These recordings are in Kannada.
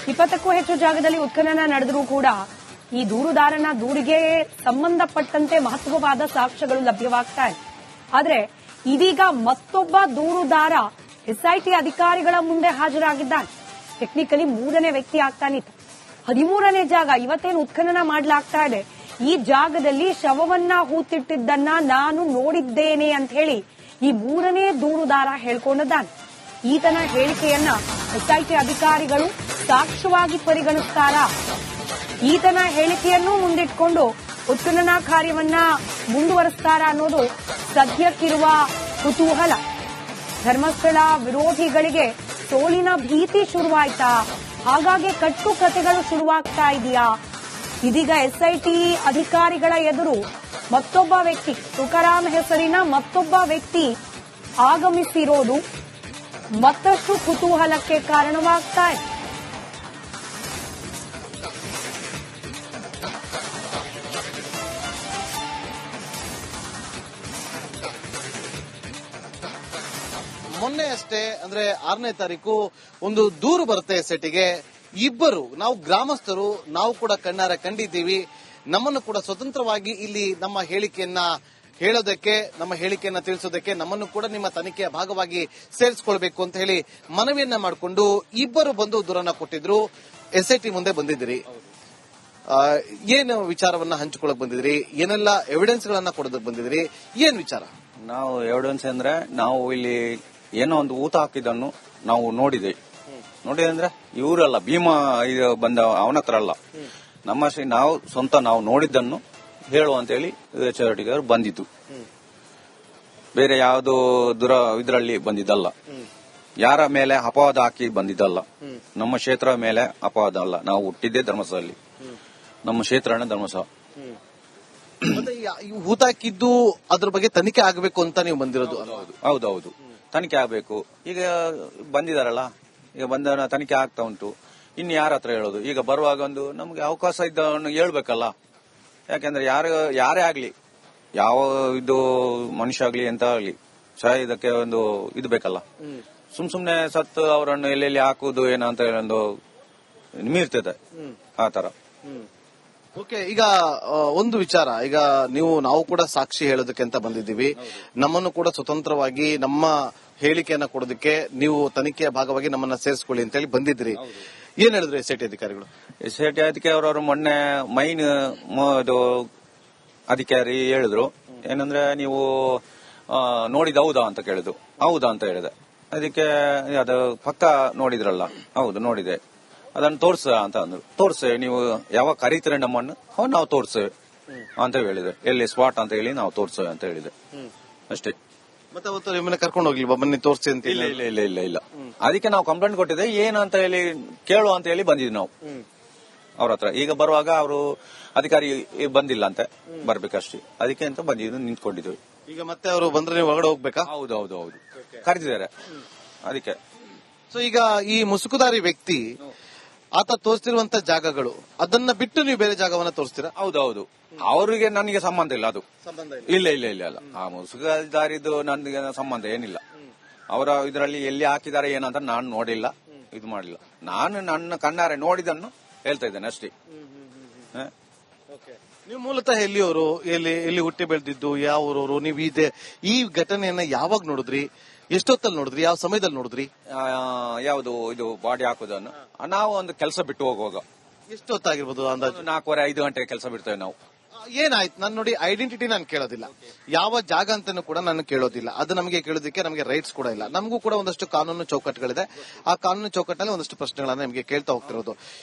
20ಕ್ಕೂ ಹೆಚ್ಚು ಜಾಗದಲ್ಲಿ ಉತ್ಖನನ ನಡೆದರೂ ಕೂಡ ಈ ದೂರುದಾರನ ದೂರಿಗೆ ಸಂಬಂಧಪಟ್ಟಂತೆ ಮಹತ್ವವಾದ ಸಾಕ್ಷ್ಯಗಳು ಲಭ್ಯವಾಗ್ತಾ ಇದೆ. ಆದ್ರೆ ಇದೀಗ ಮತ್ತೊಬ್ಬ ದೂರುದಾರ ಎಸ್ಐಟಿ ಅಧಿಕಾರಿಗಳ ಮುಂದೆ ಹಾಜರಾಗಿದ್ದಾನೆ. ಟೆಕ್ನಿಕಲಿ 3ನೇ ವ್ಯಕ್ತಿ ಆಗ್ತಾನಿತ್ತು. 13ನೇ ಜಾಗ ಇವತ್ತೇನು ಉತ್ಖನನ ಮಾಡಲಾಗ್ತಾ ಇದೆ, ಈ ಜಾಗದಲ್ಲಿ ಶವವನ್ನ ಹೂತಿಟ್ಟಿದ್ದನ್ನ ನಾನು ನೋಡಿದ್ದೇನೆ ಅಂತ ಹೇಳಿ ಈ 3ನೇ ದೂರುದಾರ ಹೇಳ್ಕೊಂಡಿದ್ದಾನೆ. ಈತನ ಹೇಳಿಕೆಯನ್ನ ಎಸ್ಐಟಿ ಅಧಿಕಾರಿಗಳು ಸಾಕ್ಷ್ಯವಾಗಿ ಪರಿಗಣಿಸ್ತಾರಾ? ಈತನ ಹೇಳಿಕೆಯನ್ನು ಮುಂದಿಟ್ಕೊಂಡು ಉತ್ಖನನ ಕಾರ್ಯವನ್ನ ಮುಂದುವರಿಸ್ತಾರಾ ಅನ್ನೋದು ಸದ್ಯಕ್ಕಿರುವ ಕುತೂಹಲ. ಧರ್ಮಸ್ಥಳ ವಿರೋಧಿಗಳಿಗೆ ಸೋಲಿನ ಭೀತಿ ಶುರುವಾಯ್ತಾ? ಹಾಗಾಗಿ ಕಟ್ಟು ಕಥೆಗಳು ಶುರುವಾಗ್ತಾ ಇದೆಯಾ? ಇದೀಗ ಎಸ್ಐಟಿ ಅಧಿಕಾರಿಗಳ ಎದುರು ಮತ್ತೊಬ್ಬ ವ್ಯಕ್ತಿ, ತುಕಾರಾಂ ಹೆಸರಿನ ಮತ್ತೊಬ್ಬ ವ್ಯಕ್ತಿ ಆಗಮಿಸಿರೋದು ಮತ್ತಷ್ಟು ಕುತೂಹಲಕ್ಕೆ ಕಾರಣವಾಗ್ತಾ ಇದೆ. ಮೊನ್ನೆ ಅಷ್ಟೇ ಅಂದ್ರೆ 6ನೇ ತಾರೀಕು ಒಂದು ದೂರು ಬರುತ್ತೆ ಎಸ್ಐಟಿಗೆ. ಇಬ್ಬರು ನಾವು ಗ್ರಾಮಸ್ಥರು, ನಾವು ಕೂಡ ಕಣ್ಣಾರೆ ಕಂಡಿದ್ದೀವಿ. ನಮ್ಮನ್ನು ಕೂಡ ಸ್ವತಂತ್ರವಾಗಿ ಇಲ್ಲಿ ನಮ್ಮ ಹೇಳಿಕೆಯನ್ನ ಹೇಳೋದಕ್ಕೆ, ನಮ್ಮ ಹೇಳಿಕೆಯನ್ನ ತಿಳಿಸೋದಕ್ಕೆ ನಮ್ಮನ್ನು ಕೂಡ ನಿಮ್ಮ ತನಿಖೆಯ ಭಾಗವಾಗಿ ಸೇರಿಸಿಕೊಳ್ಬೇಕು ಅಂತ ಹೇಳಿ ಮನವಿಯನ್ನ ಮಾಡಿಕೊಂಡು ಇಬ್ಬರು ಬಂದು ದೂರನ್ನ ಕೊಟ್ಟಿದ್ರು. ಎಸ್ಐಟಿ ಮುಂದೆ ಬಂದಿದ್ದೀರಿ, ಏನು ವಿಚಾರವನ್ನ ಹಂಚಿಕೊಳ್ಳಕ್ ಬಂದಿದ್ರಿ? ಏನೆಲ್ಲ ಎವಿಡೆನ್ಸ್ ಗಳನ್ನ ಕೊಡೋದಕ್ಕೆ ಬಂದಿದ್ರಿ? ಏನ್ ವಿಚಾರ? ನಾವು ಎವಿಡೆನ್ಸ್ ಅಂದ್ರೆ ನಾವು ಇಲ್ಲಿ ಏನೋ ಒಂದು ಊತ ಹಾಕಿದ್ದನ್ನು ನಾವು ನೋಡಿದೆ ಅಂದ್ರೆ ಇವರಲ್ಲ, ಭೀಮಾ ಬಂದ ಅವನ ಹತ್ರ ಅಲ್ಲ, ನಮ್ಮ ನಾವು ಸ್ವಂತ ನಾವು ನೋಡಿದ್ದನ್ನು ಹೇಳು ಅಂತ ಹೇಳಿ ಚಾರಿಟಿಗರು ಬಂದಿತ್ತು. ಬೇರೆ ಯಾವ್ದು ಇದರಲ್ಲಿ ಬಂದಿದ್ದಲ್ಲ, ಯಾರ ಮೇಲೆ ಅಪವಾದ ಹಾಕಿ ಬಂದಿದ್ದಲ್ಲ, ನಮ್ಮ ಕ್ಷೇತ್ರ ಮೇಲೆ ಅಪವಾದ ಅಲ್ಲ. ನಾವು ಹುಟ್ಟಿದ್ದೆ ಧರ್ಮಸ್ಥಳದಲ್ಲಿ, ನಮ್ಮ ಕ್ಷೇತ್ರನೇ ಧರ್ಮಸ್ಥಳ. ಹೂತಾಕಿದ್ದು ಅದ್ರ ಬಗ್ಗೆ ತನಿಖೆ ಆಗಬೇಕು ಅಂತ ನೀವು ಬಂದಿರೋದು? ಹೌದೌದು, ತನಿಖೆ ಆಗಬೇಕು. ಈಗ ಬಂದಿದಾರಲ್ಲ, ಈಗ ಬಂದ ತನಿಖೆ ಆಗ್ತಾ ಉಂಟು. ಇನ್ನು ಯಾರ ಹತ್ರ ಹೇಳೋದು? ಈಗ ಬರುವಾಗ ಒಂದು ನಮ್ಗೆ ಅವಕಾಶ ಇದ್ದವನು ಹೇಳ್ಬೇಕಲ್ಲ. ಯಾಕೆಂದ್ರೆ ಯಾರೇ ಆಗ್ಲಿ, ಯಾವ ಇದು ಮನುಷ್ಯ ಆಗ್ಲಿ ಎಂತ ಆಗ್ಲಿ, ಇದಕ್ಕೆ ಒಂದು ಇದು ಬೇಕಲ್ಲ. ಸುಮ್ನೆ ಸತ್ತು ಅವರನ್ನು ಎಲ್ಲೆಲ್ಲಿ ಹಾಕುವುದು ಏನಂತ ಹೇಳಿ ಒಂದು ಮೀರ್ತದೆ ಆ ತರ. ಓಕೆ, ಈಗ ಒಂದು ವಿಚಾರ, ಈಗ ನಾವು ಕೂಡ ಸಾಕ್ಷಿ ಹೇಳೋದಕ್ಕೆ ಅಂತ ಬಂದಿದ್ದೀವಿ. ನಮ್ಮನ್ನು ಕೂಡ ಸ್ವತಂತ್ರವಾಗಿ ನಮ್ಮ ಹೇಳಿಕೆಯನ್ನ ಕೊಡೋದಕ್ಕೆ ನೀವು ತನಿಖೆಯ ಭಾಗವಾಗಿ ನಮ್ಮನ್ನ ಸೇರಿಸಿಕೊಳ್ಳಿ ಅಂತ ಹೇಳಿ ಬಂದಿದ್ರಿ. ಏನ್ ಹೇಳಿದ್ರು ಎಸ್ಐಟಿ ಅಧಿಕಾರಿಗಳು? ಎಸ್ಐಟಿ ಅಧಿಕಾರಿಯವರು ಮೊನ್ನೆ ಮೈನ್ ಅಧಿಕಾರಿ ಹೇಳಿದ್ರು ಏನಂದ್ರೆ, ನೀವು ನೋಡಿದ ಹೌದಾ ಅಂತ ಕೇಳಿದ್ರು. ಹೌದಾ ಅಂತ ಹೇಳಿದೆ. ಅದಕ್ಕೆ ಅದು ಪಕ್ಕ ನೋಡಿದ್ರಲ್ಲ? ಹೌದು ನೋಡಿದೆ. ಅದನ್ನು ತೋರ್ಸ ಅಂತ ಅಂದ್ರು. ತೋರ್ಸೆ, ನೀವು ಯಾವಾಗ ಕರೀತೀರ ನಮ್ಮನ್ನು ನಾವು ತೋರ್ಸೇವೆ ಅಂತ ಹೇಳಿದೆ. ಎಲ್ಲಿ ಸ್ಪಾಟ್ ಅಂತ ಹೇಳಿ ನಾವು ತೋರ್ಸೇವೆ ಅಂತ ಹೇಳಿದೆ ಅಷ್ಟೇ. ಮತ್ತೆ ಅವತ್ತು ನಿಮ್ಮನ್ನ ಕರ್ಕೊಂಡು ಹೋಗ್ಲಿ ಬನ್ನಿ ತೋರ್ಸಿ ಅಂತ? ಇಲ್ಲ ಇಲ್ಲ ಇಲ್ಲ ಇಲ್ಲ ಇಲ್ಲ. ಅದಕ್ಕೆ ನಾವು ಕಂಪ್ಲೇಂಟ್ ಕೊಟ್ಟಿದ್ದೆ, ಏನು ಅಂತ ಹೇಳಿ ಕೇಳು ಅಂತ ಹೇಳಿ ಬಂದಿದ್ವಿ ನಾವು ಅವ್ರ ಹತ್ರ. ಈಗ ಬರುವಾಗ ಅವರು ಅಧಿಕಾರಿ ಬಂದಿಲ್ಲ ಅಂತ, ಬರ್ಬೇಕಷ್ಟೇ, ಅದಕ್ಕೆ ಅಂತ ಬಂದಿದ್ದು ನಿಂತ್ಕೊಂಡಿದ್ವಿ. ಈಗ ಮತ್ತೆ ಅವರು ಬಂದ್ರೆ ನೀವು ಹೊರಗಡೆ ಹೋಗ್ಬೇಕಾ? ಹೌದು ಹೌದು ಹೌದು, ಕರೆದಿದ್ದಾರೆ ಅದಕ್ಕೆ. ಸೊ ಈಗ ಈ ಮುಸುಕುದಾರಿ ವ್ಯಕ್ತಿ ಆತ ತೋರಿಸ್ತಿರುವಂತ ಜಾಗಗಳು, ಅದನ್ನ ಬಿಟ್ಟು ನೀವು ಬೇರೆ ಜಾಗವನ್ನ ತೋರಿಸ್ತೀರಾ? ಹೌದೌದು, ಅವರಿಗೆ ನನಗೆ ಸಂಬಂಧ ಇಲ್ಲ. ಅದು ಇಲ್ಲ ಇಲ್ಲ ಇಲ್ಲ ಇಲ್ಲ, ಆ ಮುಸುಕುದಾರಿದು ನನಗೆ ಸಂಬಂಧ ಏನಿಲ್ಲ. ಅವರ ಇದರಲ್ಲಿ ಎಲ್ಲಿ ಹಾಕಿದ್ದಾರೆ ಏನಂತ ನಾನು ನೋಡಿಲ್ಲ, ಇದು ಮಾಡಿಲ್ಲ. ನಾನು ನನ್ನ ಕಣ್ಣಾರೆ ನೋಡಿದನ್ನು ಹೇಳ್ತಾ ಇದ್ದೇನೆ ಅಷ್ಟೇ. ನೀವು ಮೂಲತಃ ಎಲ್ಲಿಯವರು? ಎಲ್ಲಿ ಹುಟ್ಟಿ ಬೆಳೆದಿದ್ದು? ಯಾವ ಊರವರು ನೀವು? ಈ ಘಟನೆಯನ್ನ ಯಾವಾಗ ನೋಡಿದ್ರಿ? ಎಷ್ಟೊತ್ತಲ್ಲಿ ನೋಡಿದ್ರಿ? ಯಾವ ಸಮಯದಲ್ಲಿ ನೋಡಿದ್ರಿ? ಯಾವುದು ಇದು ಬಾಡಿ ಹಾಕೋದನ್ನು ನಾವು ಒಂದು ಕೆಲಸ ಬಿಟ್ಟು ಹೋಗುವಾಗ. ಎಷ್ಟೊತ್ತಾಗಿರ್ಬೋದು ಅಂದಾಜು? 4:30-5 ಗಂಟೆಗೆ ಕೆಲಸ ಬಿಡ್ತೇವೆ ನಾವು. ಏನಾಯ್ತು? ನಾನು ನೋಡಿ, ಐಡೆಂಟಿಟಿ ನಾನು ಕೇಳೋದಿಲ್ಲ, ಯಾವ ಜಾಗ ಅಂತಾನು ಕೂಡ ನಾನು ಕೇಳೋದಿಲ್ಲ. ಅದು ನಮಗೆ ಕೇಳೋದಕ್ಕೆ ನಮಗೆ ರೈಟ್ಸ್ ಕೂಡ ಇಲ್ಲ. ನಮಗೂ ಕೂಡ ಒಂದಷ್ಟು ಕಾನೂನು ಚೌಕಟ್ಟುಗಳಿದೆ. ಆ ಕಾನೂನು ಚೌಕಟ್ಟಿನಲ್ಲಿ ಒಂದಷ್ಟು ಪ್ರಶ್ನೆಗಳನ್ನ ನಿಮಗೆ ಕೇಳ್ತಾ ಹೋಗ್ತಿರೋದು.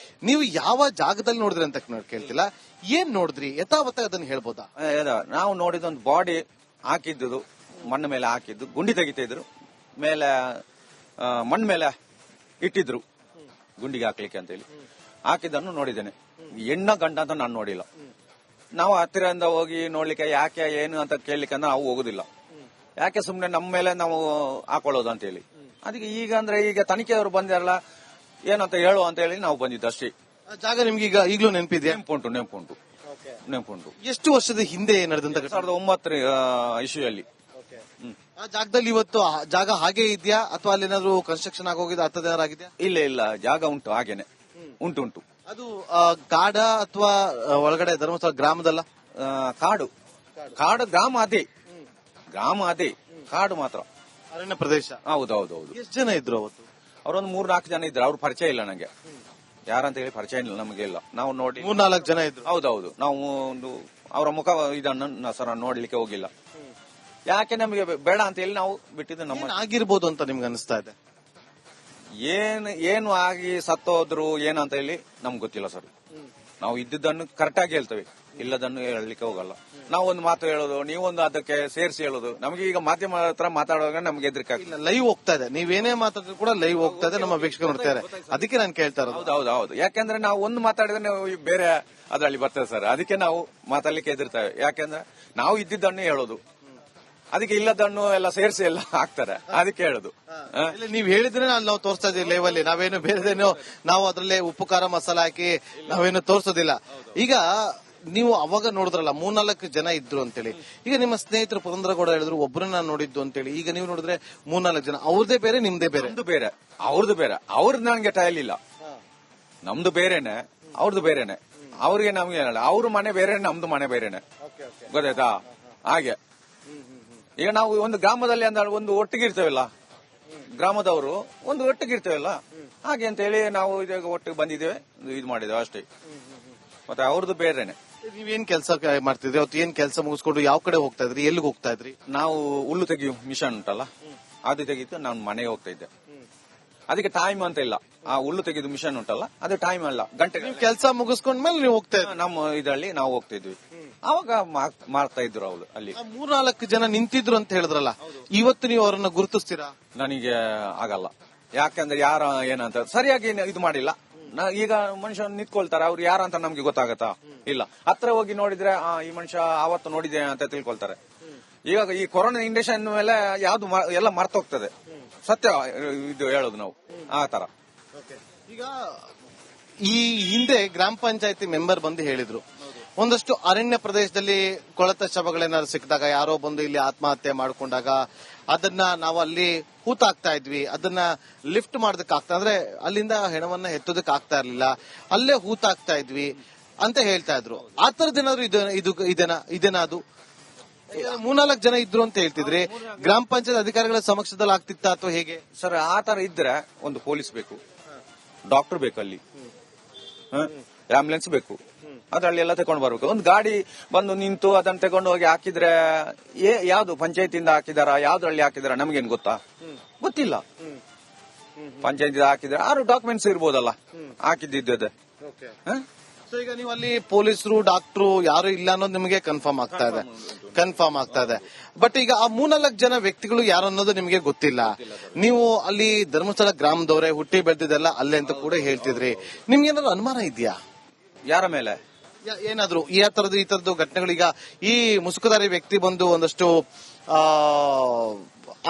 ನೀವು ಯಾವ ಜಾಗದಲ್ಲಿ ನೋಡಿದ್ರಿ ಅಂತ ಕೇಳ್ತಿಲ್ಲ, ಏನ್ ನೋಡಿದ್ರಿ ಯಥಾವತ್ತ ಅದನ್ನ ಹೇಳ್ಬೋದಾ? ನಾವು ನೋಡಿದ ಒಂದು ಬಾಡಿ ಹಾಕಿದ್ದು, ಮಣ್ಣು ಮೇಲೆ ಹಾಕಿದ್ದು, ಗುಂಡಿ ತೆಗಿತಾ ಇದ್ರು, ಮೇಲೆ ಮಣ್ಣು ಮೇಲೆ ಇಟ್ಟಿದ್ರು ಗುಂಡಿಗೆ ಹಾಕ್ಲಿಕ್ಕೆ ಅಂತ ಹೇಳಿ ಹಾಕಿದ್ದನ್ನು ನೋಡಿದ್ದೇನೆ. ಹೆಣ್ಣ ಗಂಡ ಅಂತ ನಾನು ನೋಡಿಲ್ಲ. ನಾವು ಹತ್ತಿರದಿಂದ ಹೋಗಿ ನೋಡ್ಲಿಕ್ಕೆ ಯಾಕೆ ಏನು ಅಂತ ಕೇಳಲಿಕ್ಕೆ ನಾವು ಹೋಗುದಿಲ್ಲ. ಯಾಕೆ ಸುಮ್ನೆ ನಮ್ಮ ಮೇಲೆ ನಾವು ಹಾಕೊಳ್ಳೋದು ಅಂತ ಹೇಳಿ. ಅದಕ್ಕೆ ಈಗ ಅಂದ್ರೆ ಈಗ ತನಿಖೆಯವರು ಬಂದಿರಲ್ಲ, ಏನಂತ ಹೇಳು ಅಂತ ಹೇಳಿ ನಾವು ಬಂದಿದ್ದು ಅಷ್ಟೇ. ಜಾಗ ನಿಮ್ಗೆ ಈಗ ಈಗಲೂ ನೆನಪಿದೆ? ನೆನಪುಂಟು. ಎಷ್ಟು ವರ್ಷದ ಹಿಂದೆ ನಡೆದಂತ? 2009 ಇಶ್ಯೂಯಲ್ಲಿ. ಆ ಜಾಗದಲ್ಲಿ ಇವತ್ತು ಜಾಗ ಹಾಗೆ ಇದೆಯಾ ಅಥವಾ ಅಲ್ಲಿ ಏನಾದ್ರು ಕನ್ಸ್ಟ್ರಕ್ಷನ್ ಆಗೋಗಿದೆ, ಅಂತದೇನಾರಾಗಿದೆಯಾ? ಇಲ್ಲ ಇಲ್ಲ, ಜಾಗ ಉಂಟು ಹಾಗೇನೆ. ಉಂಟು. ಅದು ಕಾಡ ಅಥವಾ ಒಳಗಡೆ ಧರ್ಮಸ್ಥಳ ಗ್ರಾಮದಲ್ಲ? ಕಾಡು ಗ್ರಾಮ ಅದೇ ಕಾಡು ಮಾತ್ರ ಅರಣ್ಯ ಪ್ರದೇಶ. ಹೌದೌದು. ಎಷ್ಟು ಜನ ಇದ್ರು ಅವತ್ತು? ಅವರೊಂದು 3-4 ಜನ ಇದ್ರು. ಅವ್ರ ಪರಿಚಯ ಇಲ್ಲ ನಂಗೆ, ಯಾರಂತ ಹೇಳಿ ಪರಿಚಯ ಇಲ್ಲ ನಮಗೆ ಇಲ್ಲ. ನಾವು ನೋಡಿ 3-4 ಜನ ಇದ್ರು. ಹೌದೌದು. ನಾವು ಒಂದು ಅವರ ಮುಖ ಇದನ್ನು ಸರ ನೋಡ್ಲಿಕ್ಕೆ ಹೋಗಿಲ್ಲ. ಯಾಕೆ ನಮಗೆ ಬೇಡ ಅಂತ ಹೇಳಿ ನಾವು ಬಿಟ್ಟಿದ್ದು. ನಮ್ಮ ಆಗಿರ್ಬೋದು ಅಂತ ನಿಮ್ಗೆ ಅನಿಸ್ತಾ ಇದೆ? ಏನು ಆಗಿ ಸತ್ತೋದ್ರು ಏನಂತ ಹೇಳಿ ನಮ್ಗೆ ಗೊತ್ತಿಲ್ಲ ಸರ್. ನಾವು ಇದ್ದದ್ದನ್ನು ಕರೆಕ್ಟ್ ಆಗಿ ಹೇಳ್ತೇವೆ, ಇಲ್ಲದನ್ನು ಹೇಳಲಿಕ್ಕೆ ಹೋಗಲ್ಲ. ನಾವು ಒಂದು ಮಾತು ಹೇಳೋದು, ನೀವೊಂದು ಅದಕ್ಕೆ ಸೇರಿಸಿ ಹೇಳೋದು. ನಮಗೆ ಈಗ ಮಾಧ್ಯಮ ಹತ್ರ ಮಾತಾಡುವಾಗ ನಮ್ಗೆ ಹೆದರಿಕೆ ಆಗ್ತದೆ. ಲೈವ್ ಹೋಗ್ತಾ ಇದೆ, ನೀವೇನೇ ಮಾತಾಡಿದ್ರು ಕೂಡ ಲೈವ್ ಹೋಗ್ತಾ ಇದೆ, ನಮ್ಮ ವೀಕ್ಷಕರು ನೋಡ್ತಾರೆ. ಅದಕ್ಕೆ ನಾನು ಕೇಳ್ತಾ ಇರೋದು. ಹೌದು. ಯಾಕಂದ್ರೆ ನಾವು ಒಂದು ಮಾತಾಡಿದ್ರೆ ನಾವು ಬೇರೆ ಅದರಲ್ಲಿ ಬರ್ತೇವೆ ಸರ್. ಅದಕ್ಕೆ ನಾವು ಮಾತಾಡ್ಲಿಕ್ಕೆ ಹೆದರ್ತೇವೆ. ಯಾಕಂದ್ರೆ ನಾವು ಇದ್ದಿದ್ದನ್ನು ಹೇಳೋದು, ಅದಕ್ಕೆ ಇಲ್ಲದನ್ನು ಎಲ್ಲ ಸೇರಿಸಿ ಎಲ್ಲ ಹಾಕ್ತಾರೆ. ಅದಕ್ಕೆ ಹೇಳುದು. ನೀವ್ ಹೇಳಿದ್ರೆ ನಾವು ತೋರಿಸ್ತಾ ಇದೀವಿ ಲೈವ್ ಅಲ್ಲಿ. ನಾವೇನು ಬೇರೆದೇನು ನಾವು ಅದ್ರಲ್ಲೇ ಉಪ್ಪು ಖಾರ ಮಸಾಲ ಹಾಕಿ ನಾವೇನು ತೋರಿಸೋದಿಲ್ಲ. ಈಗ ನೀವು ಅವಾಗ ನೋಡಿದ್ರಲ್ಲ 3-4 ಜನ ಇದ್ರು ಅಂತೇಳಿ. ಈಗ ನಿಮ್ಮ ಸ್ನೇಹಿತರು ಪುರಂದರಗೌಡ ಹೇಳಿದ್ರು ಒಬ್ಬರನ್ನ ನೋಡಿದ್ದು ಅಂತೇಳಿ. ಈಗ ನೀವು ನೋಡಿದ್ರೆ 3-4 ಜನ. ಅವ್ರದೇ ಬೇರೆ, ನಿಮ್ದೇ ಬೇರೆ? ಅವ್ರದ್ದು ಬೇರೆ. ಅವ್ರದ್ದು ನನಗೆ ಟೈಲಿಲ್ಲ. ನಮ್ದು ಬೇರೆನೆ, ಅವ್ರದ್ದು ಬೇರೆನೆ. ಅವ್ರಿಗೆ ನಮ್ಗೆ ಏನಲ್ಲ, ಅವ್ರ ಮನೆ ಬೇರೆ, ನಮ್ದು ಮನೆ ಬೇರೆನೆ. ಗೊತ್ತಾಯ್ತಾ? ಹಾಗೆ ಈಗ ನಾವು ಒಂದು ಗ್ರಾಮದಲ್ಲಿ ಒಂದು ಒಟ್ಟಿಗೆ ಇರ್ತೇವಲ್ಲ, ಗ್ರಾಮದವರು ಒಂದು ಒಟ್ಟಿಗೆ ಇರ್ತೇವಲ್ಲ, ಹಾಗೆ ಅಂತ ಹೇಳಿ ನಾವು ಇದಾಗ ಒಟ್ಟಿಗೆ ಬಂದಿದ್ದೇವೆ, ಇದು ಮಾಡಿದ್ದೇವೆ ಅಷ್ಟೇ. ಮತ್ತೆ ಅವ್ರದ್ದು ಬೇರೆನೆ. ನೀವೇನ್ ಕೆಲಸ ಮಾಡ್ತಿದ್ರಿ ಅವತ್ತು? ಏನ್ ಕೆಲಸ ಮುಗಿಸ್ಕೊಂಡು ಯಾವ ಕಡೆ ಹೋಗ್ತಾ ಇದ್ರಿ? ಎಲ್ಲಿಗೆ ಹೋಗ್ತಾ ಇದ್ರಿ? ನಾವು ಹುಲ್ಲು ತೆಗಿಯೋ ಮಿಷನ್ ಉಂಟಲ್ಲ, ಅದು ತೆಗಿತು ನಾನು ಮನೆಗೆ ಹೋಗ್ತಾ ಇದ್ದೆ. ಅದಕ್ಕೆ ಟೈಮ್ ಅಂತ ಇಲ್ಲ. ಆ ಹುಲ್ಲು ತೆಗೆದು ಮಿಷನ್ ಉಂಟಲ್ಲ, ಅದು ಟೈಮ್ ಅಲ್ಲ, ಗಂಟೆ. ಕೆಲಸ ಮುಗಿಸ್ಕೊಂಡ್ಮೇಲೆ ನೀವು ಹೋಗ್ತಾ ಇದ್ರಿ? ನಮ್ಮ ಇದರಲ್ಲಿ ನಾವು ಹೋಗ್ತಾ ಇದ್ವಿ. ಅವಾಗ ಮಾಡ್ತಾ ಇದ್ರು ಅವ್ರು ಅಲ್ಲಿ. 3-4 ಜನ ನಿಂತಿದ್ರು ಅಂತ ಹೇಳಿದ್ರಲ್ಲ, ಇವತ್ತು ನೀವು ಅವರನ್ನ ಗುರುತಿಸ್ತೀರಾ? ನನಗೆ ಆಗಲ್ಲ. ಯಾಕಂದ್ರೆ ಯಾರ ಏನಂತ ಸರಿಯಾಗಿ ಇದು ಮಾಡಿಲ್ಲ. ಈಗ ಮನುಷ್ಯ ನಿಂತ್ಕೊಳ್ತಾರೆ, ಅವ್ರು ಯಾರಂತ ನಮ್ಗೆ ಗೊತ್ತಾಗತ್ತಾ? ಇಲ್ಲ. ಹತ್ರ ಹೋಗಿ ನೋಡಿದ್ರೆ ಈ ಮನುಷ್ಯ ಆವತ್ತು ನೋಡಿದೆ ಅಂತ ತಿಳ್ಕೊಳ್ತಾರೆ. ಈಗ ಈ ಕೊರೋನಾ ಇಂಡಕ್ಷನ್ ಮೇಲೆ ಯಾವ್ದು ಎಲ್ಲ ಮರ್ತೋಗ್ತದೆ. ಸತ್ಯ ಇದು ಹೇಳೋದು ನಾವು ಆ ತರ. ಈಗ ಈ ಹಿಂದೆ ಗ್ರಾಮ ಪಂಚಾಯತಿ ಮೆಂಬರ್ ಬಂದು ಹೇಳಿದ್ರು, ಒಂದಷ್ಟು ಅರಣ್ಯ ಪ್ರದೇಶದಲ್ಲಿ ಕೊಳೆತ ಶವಗಳೇನಾದ್ರು ಸಿಕ್ಕಿದಾಗ, ಯಾರೋ ಬಂದು ಇಲ್ಲಿ ಆತ್ಮಹತ್ಯೆ ಮಾಡ್ಕೊಂಡಾಗ ಅದನ್ನ ನಾವು ಅಲ್ಲಿ ಹೂತಾಕ್ತಾ ಇದ್ವಿ, ಅದನ್ನ ಲಿಫ್ಟ್ ಮಾಡೋದಕ್ಕಾಗ್ತಾ, ಅಂದ್ರೆ ಅಲ್ಲಿಂದ ಹೆಣವನ್ನ ಎತ್ತೋದಕ್ಕೆ ಆಗ್ತಾ ಇರ್ಲಿಲ್ಲ, ಅಲ್ಲೇ ಹೂತಾಕ್ತಾ ಇದ್ವಿ ಅಂತ ಹೇಳ್ತಾ ಇದ್ರು. ಆ ತರದ್ದೇನಾದ್ರು ಇದೇನಾ ಅದು? 3-4 ಜನ ಇದ್ರು ಅಂತ ಹೇಳ್ತಿದ್ರಿ. ಗ್ರಾಮ ಪಂಚಾಯತ್ ಅಧಿಕಾರಿಗಳ ಸಮಕ್ಷಮದಲ್ಲಿ ಆಗ್ತಿತ್ತ ಅಥವಾ ಹೇಗೆ ಸರ್? ಆ ತರ ಇದ್ರೆ ಒಂದು ಪೊಲೀಸ್ ಬೇಕು, ಡಾಕ್ಟರ್ ಬೇಕು, ಅಲ್ಲಿ ಆಂಬುಲೆನ್ಸ್ ಬೇಕು, ಅದರಲ್ಲಿ ಎಲ್ಲ ತಗೊಂಡು ಬರ್ಬೇಕು. ಒಂದು ಗಾಡಿ ಬಂದು ನಿಂತು ಅದನ್ನ ತಗೊಂಡು ಹೋಗಿ ಹಾಕಿದ್ರೆ ಯಾವ್ದು ಪಂಚಾಯತಿಯಿಂದ ಹಾಕಿದಾರ, ಯಾವ್ದ್ರಲ್ಲಿ ಹಾಕಿದಾರ ನಮ್ಗೇನ್ ಗೊತ್ತಾ? ಗೊತ್ತಿಲ್ಲ. ಪಂಚಾಯತ್ ಹಾಕಿದ್ರೆ 6 ಡಾಕ್ಯುಮೆಂಟ್ಸ್ ಇರ್ಬೋದಲ್ಲ ಹಾಕಿದ್ದಿದ್ದೆ. ಈಗ ನೀವು ಅಲ್ಲಿ ಪೊಲೀಸರು, ಡಾಕ್ಟರು ಯಾರು ಇಲ್ಲ ಅನ್ನೋದು ನಿಮಗೆ ಕನ್ಫರ್ಮ್ ಆಗ್ತಾ ಇದೆ. ಬಟ್ ಈಗ ಆ 3-4 ಜನ ವ್ಯಕ್ತಿಗಳು ಯಾರು ಅನ್ನೋದು ನಿಮಗೆ ಗೊತ್ತಿಲ್ಲ. ನೀವು ಅಲ್ಲಿ ಧರ್ಮಸ್ಥಳ ಗ್ರಾಮದವರೇ, ಹುಟ್ಟಿ ಬೆಳೆದಿದ್ದೆಲ್ಲ ಅಲ್ಲೇ ಅಂತ ಕೂಡ ಹೇಳ್ತಿದ್ರಿ. ನಿಮ್ಗೆ ಏನಾದ್ರು ಅನುಮಾನ ಇದೆಯಾ ಯಾರ ಮೇಲೆ? ಏನಾದ್ರು ಈ ತರದ್ದು ಘಟನೆಗಳೀಗ ಈ ಮುಸುಕುಧಾರಿ ವ್ಯಕ್ತಿ ಬಂದು ಒಂದಷ್ಟು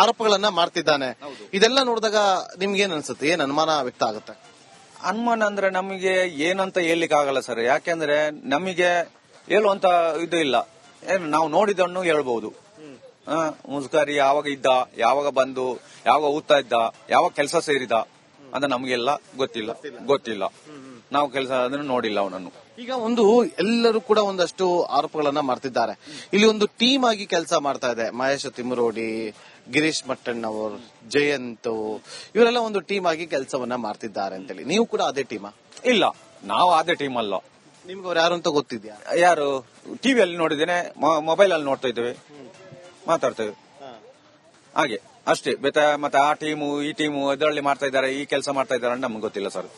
ಆರೋಪಗಳನ್ನ ಮಾಡ್ತಿದ್ದಾನೆ, ಇದೆಲ್ಲ ನೋಡಿದಾಗ ನಿಮ್ಗೇನ್ ಅನ್ಸುತ್ತೆ? ಏನ್ ಅನುಮಾನ ವ್ಯಕ್ತ ಆಗುತ್ತೆ? ಅನುಮಾನ ಅಂದ್ರೆ ನಮಗೆ ಏನಂತ ಹೇಳಲಿಕ್ಕೆ ಆಗಲ್ಲ ಸರ್. ಯಾಕೆಂದ್ರೆ ನಮಗೆ ಹೇಳುವಂತ ಇದು ಇಲ್ಲ. ನಾವು ನೋಡಿದನ್ನು ಹೇಳ್ಬಹುದು. ಮುಸುಕಾರಿ ಯಾವಾಗ ಇದ್ದ, ಯಾವಾಗ ಬಂದು, ಯಾವಾಗ ಊದ್ತಾ ಇದ್ದ, ಯಾವಾಗ ಕೆಲಸ ಸೇರಿದ ಅಂತ ನಮಗೆಲ್ಲ ಗೊತ್ತಿಲ್ಲ. ನಾವು ಕೆಲಸ ಅದನ್ನು ನೋಡಿಲ್ಲ ಅವನನ್ನು. ಈಗ ಎಲ್ಲರೂ ಕೂಡ ಒಂದಷ್ಟು ಆರೋಪಗಳನ್ನ ಮಾಡ್ತಿದ್ದಾರೆ. ಇಲ್ಲಿ ಒಂದು ಟೀಮ್ ಆಗಿ ಕೆಲಸ ಮಾಡ್ತಾ ಇದೆ. ಮಹೇಶ್ ತಿಮ್ಮರೋಡಿ, ಗಿರೀಶ್ ಮಟ್ಟಣ್ಣವರು, ಜಯಂತ್, ಇವರೆಲ್ಲ ಒಂದು ಟೀಮ್ ಆಗಿ ಕೆಲಸವನ್ನ ಮಾಡ್ತಿದ್ದಾರೆ ಅಂತೇಳಿ. ನೀವು ಕೂಡ ಅದೇ ಟೀಮಾ? ಇಲ್ಲ, ನಾವು ಅದೇ ಟೀಮ್ ಅಲ್ಲ. ನಿಮ್ಗೆ ಅವ್ರು ಯಾರು ಅಂತ ಗೊತ್ತಿದ್ಯಾ? ಯಾರು ಟಿವಿಯಲ್ಲಿ ನೋಡಿದ್ದೇನೆ, ಮೊಬೈಲ್ ಅಲ್ಲಿ ನೋಡ್ತಾ ಇದ್ದೇವೆ, ಮಾತಾಡ್ತೇವೆ, ಹಾಗೆ ಅಷ್ಟೇ. ಮತ್ತೆ ಆ ಟೀಮು ಈ ಟೀಮು ಇದರಲ್ಲಿ ಮಾಡ್ತಾ ಇದ್ದಾರೆ, ಈ ಕೆಲಸ ಮಾಡ್ತಾ ಇದ್ದಾರೆ ನಮ್ಗೆ ಗೊತ್ತಿಲ್ಲ ಸರ್.